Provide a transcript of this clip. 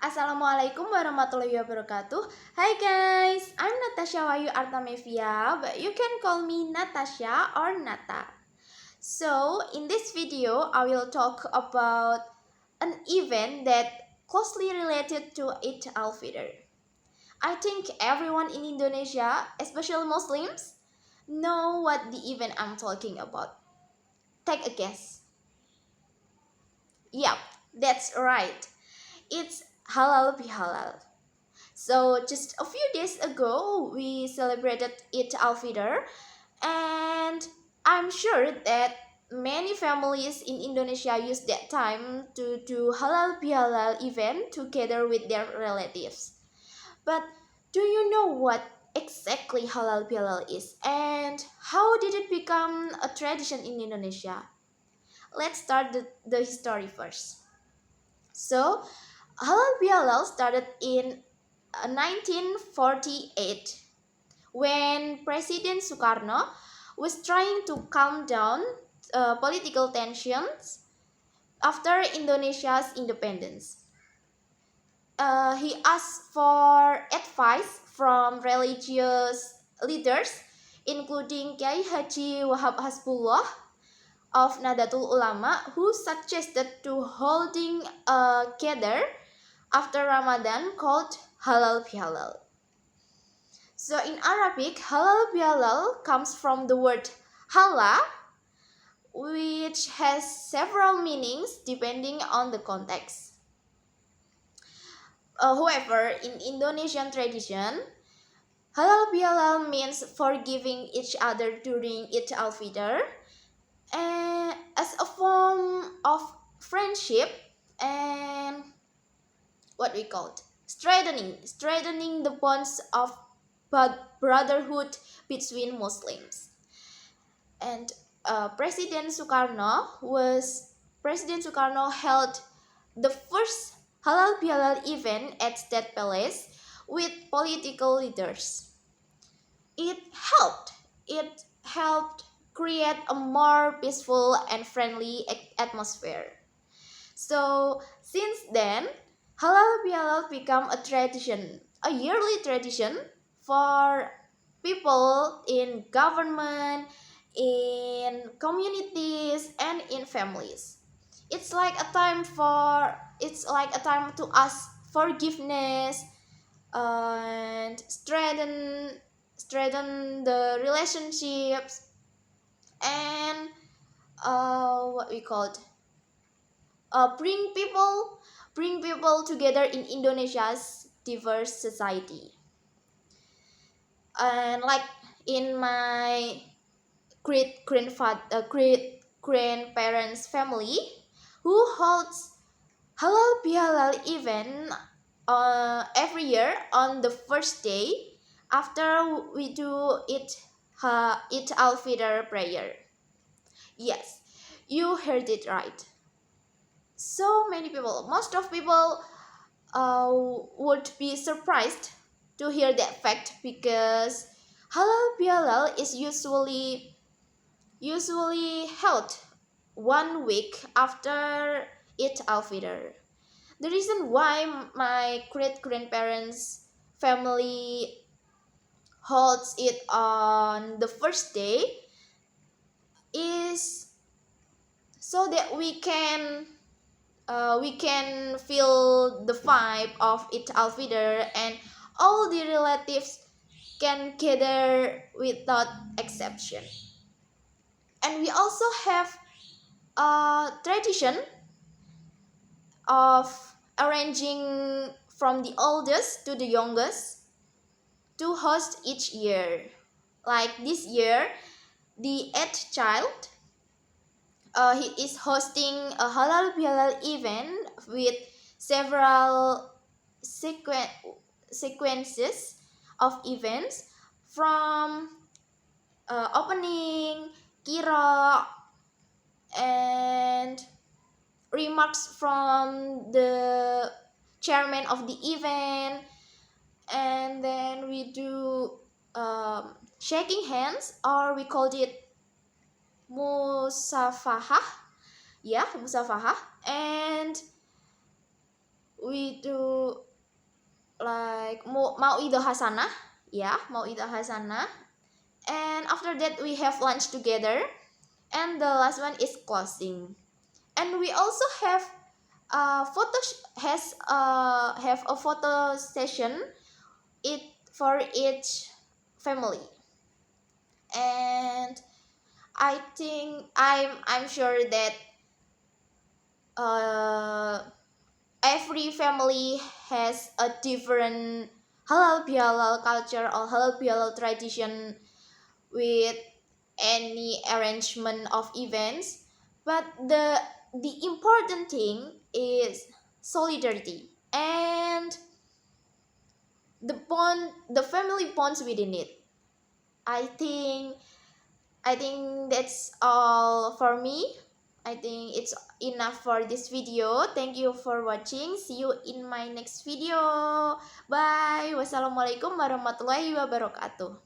Assalamualaikum warahmatullahi wabarakatuh. Hi guys, I'm Natasha Wahyu Artamevia, but you can call me Natasha or Nata. So, in this video, I will talk about an event that closely related to Eid al-Fitr. I think everyone in Indonesia, especially Muslims, know what the event I'm talking about. Take a guess. Yep, that's right. It's Halal Bihalal. So just a few days ago, we celebrated Eid al-Fitr, and I'm sure that many families in Indonesia use that time to do halal bihalal event together with their relatives. But do you know what exactly halal bihalal is and how did it become a tradition in Indonesia? Let's start the history first. So, halal bihalal started in 1948 when President Sukarno was trying to calm down political tensions after Indonesia's independence. He asked for advice from religious leaders, including Kiai Haji Wahab Hasbullah of Nahdlatul Ulama, who suggested to holding a gather after Ramadan called Halal Bihalal. So in Arabic, halal bihalal comes from the word hala, which has several meanings depending on the context. However, in Indonesian tradition, halal bihalal means forgiving each other during Eid al-Fitr as a form of friendship and what we called strengthening the bonds of brotherhood between Muslims. And President Sukarno held the first halal bihalal event at State Palace with political leaders. It helped. It helped create a more peaceful and friendly atmosphere. So since then, halal bihalal became a tradition, a yearly tradition for people in government, in communities, and in families. It's like a time to ask forgiveness and strengthen the relationships and what we called bring people together in Indonesia's diverse society. And like in my great grandparents family who holds halal bihalal event every year on the first day after we do it al-fitr prayer. Yes, you heard it right. So many people, most of people would be surprised to hear that fact because halal bihalal is usually held 1 week after Eid al-Fitr. The reason why my great grandparents family holds it on the first day is so that we can feel the vibe of Eid al-Fitr and all the relatives can gather without exception. And we also have a tradition of arranging from the oldest to the youngest to host each year. Like this year, the 8th child he is hosting a halal bihalal event with several sequences of events from opening, kira, and remarks from the chairman of the event, and then we do shaking hands, or we called it musafahah, yeah, musafahah, and we do like Mau'idah Hasanah, yeah, Mau'idah Hasanah. And after that we have lunch together, and the last one is closing. And we also have have a photo session it for each family. And I think I'm sure that uh, every family has a different halal bihalal culture or halal bihalal tradition with any arrangement of events, but the important thing is solidarity and the family bonds within it. I think i think that's all for me. I think it's enough for this video. Thank you for watching. See you in my next video. Bye. Wassalamualaikum warahmatullahi wabarakatuh.